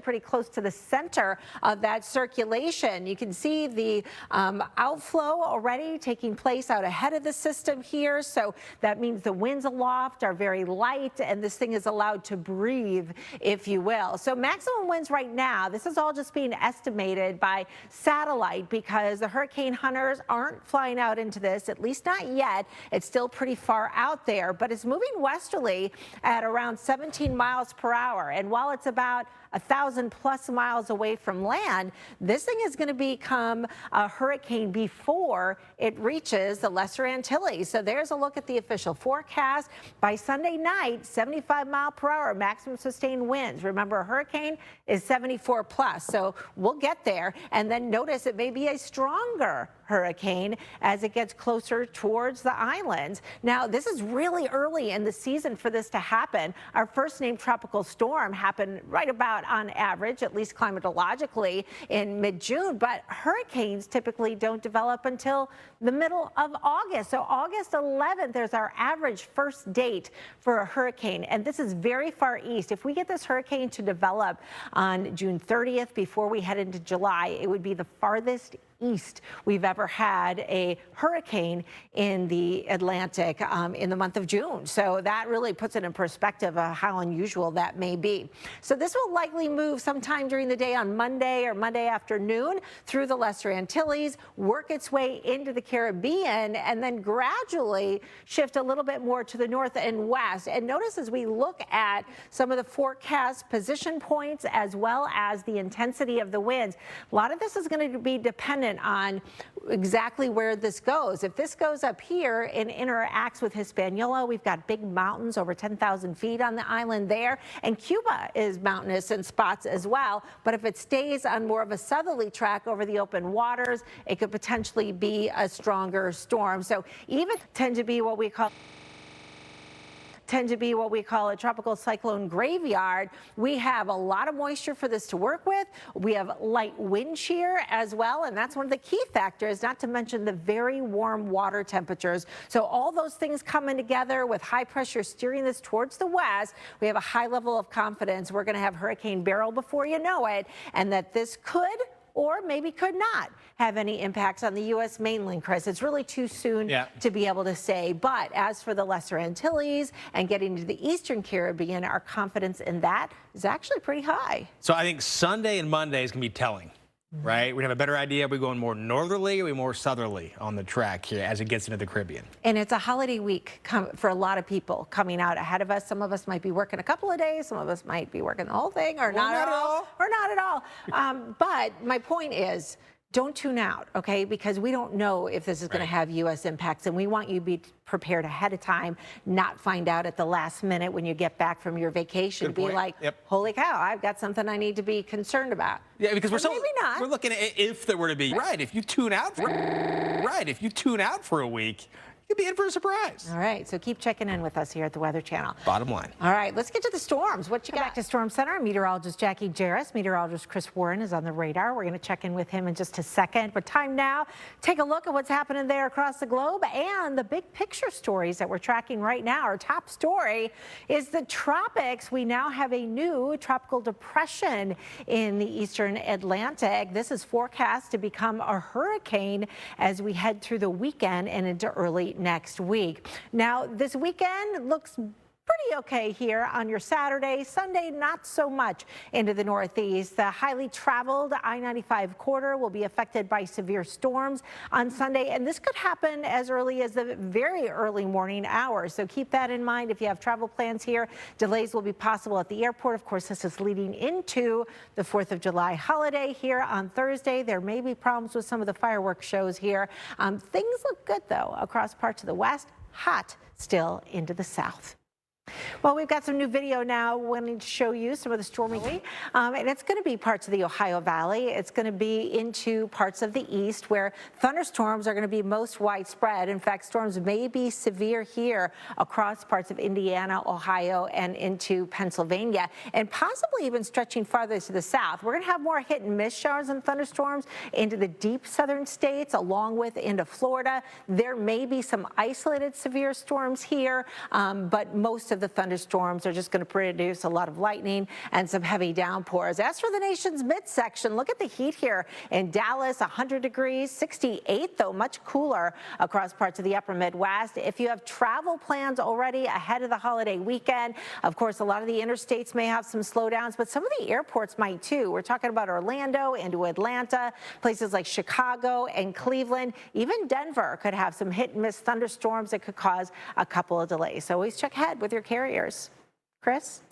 pretty close to the center of that circulation. You can see the outflow already taking place out ahead of the system here. So that means the winds aloft are very light and this thing is allowed to breathe, if you will. So maximum winds right now, this is all just being estimated by satellite because the hurricane hunters aren't flying out into this, at least not yet. It's still pretty far out there, but it's moving westerly at around 17 miles per hour. And while it's about 1,000+ miles away from land, this thing is going to become a hurricane before it reaches the Lesser Antilles. So there's a look at the official forecast. By Sunday night, 75-mile-per-hour maximum sustained winds. Remember, a hurricane is 74+, so we'll get there. And then notice it may be a stronger hurricane as it gets closer towards the islands. Now, this is really early in the season for this to happen. Our first named tropical storm happened right about on average, at least climatologically, in mid-June, but hurricanes typically don't develop until the middle of August. So August 11th, there's our average first date for a hurricane, and this is very far east. If we get this hurricane to develop on June 30th before we head into July, it would be the farthest east we've ever had a hurricane in the Atlantic in the month of June. So that really puts it in perspective of how unusual that may be. So this will likely move sometime during the day on Monday or Monday afternoon through the Lesser Antilles, work its way into the Caribbean, and then gradually shift a little bit more to the north and west. And notice as we look at some of the forecast position points as well as the intensity of the winds, a lot of this is going to be dependent on exactly where this goes. If this goes up here and interacts with Hispaniola, we've got big mountains over 10,000 feet on the island there, and Cuba is mountainous in spots as well. But if it stays on more of a southerly track over the open waters, it could potentially be a stronger storm. So even tend to be what we call a tropical cyclone graveyard. We have a lot of moisture for this to work with. We have light wind shear as well, and that's one of the key factors, not to mention the very warm water temperatures. So all those things coming together with high pressure steering this towards the west, we have a high level of confidence we're going to have Hurricane Beryl before you know it, and that this could or maybe could not have any impacts on the U.S. mainland, Chris. It's really too soon to be able to say. But as for the Lesser Antilles and getting to the Eastern Caribbean, our confidence in that is actually pretty high. So I think Sunday and Monday is going to be telling. Right? We have a better idea. Are we going more northerly or are we more southerly on the track here as it gets into the Caribbean? And it's a holiday week for a lot of people coming out ahead of us. Some of us might be working a couple of days. Some of us might be working the whole thing or not at all. Or not at all. But my point is, don't tune out, okay? Because we don't know if this is going to have U.S. impacts, and we want you to be prepared ahead of time, not find out at the last minute when you get back from your vacation. Be like, holy cow, I've got something I need to be concerned about. Yeah, because maybe not. We're looking at if there were to be. Right, if you tune out for a week, you'd be in for a surprise. All right, so keep checking in with us here at the Weather Channel. Bottom line. All right, let's get to the storms. What you got? Back to Storm Center. Meteorologist Jacqui Jeras. Meteorologist Chris Warren is on the radar. We're going to check in with him in just a second. But time now, take a look at what's happening there across the globe and the big picture stories that we're tracking right now. Our top story is the tropics. We now have a new tropical depression in the eastern Atlantic. This is forecast to become a hurricane as we head through the weekend and into early next week. Now, this weekend looks pretty okay here on your Saturday. Sunday, not so much into the northeast. The highly traveled I-95 corridor will be affected by severe storms on Sunday, and this could happen as early as the very early morning hours. So keep that in mind if you have travel plans here. Delays will be possible at the airport. Of course, this is leading into the 4th of July holiday here on Thursday. There may be problems with some of the fireworks shows here. Things look good, though, across parts of the west. Hot still into the south. Well, we've got some new video now wanting to show you some of the storming, and it's going to be parts of the Ohio Valley. It's going to be into parts of the east where thunderstorms are going to be most widespread. In fact, storms may be severe here across parts of Indiana, Ohio, and into Pennsylvania, and possibly even stretching farther to the south. We're going to have more hit and miss showers and thunderstorms into the deep southern states, along with into Florida. There may be some isolated severe storms here, but most of of the thunderstorms are just going to produce a lot of lightning and some heavy downpours. As for the nation's midsection, look at the heat here in Dallas, 100 degrees, 68 though, much cooler across parts of the upper Midwest. If you have travel plans already ahead of the holiday weekend, of course, a lot of the interstates may have some slowdowns, but some of the airports might too. We're talking about Orlando into Atlanta, places like Chicago and Cleveland, even Denver could have some hit and miss thunderstorms that could cause a couple of delays. So always check ahead with your carriers. Chris?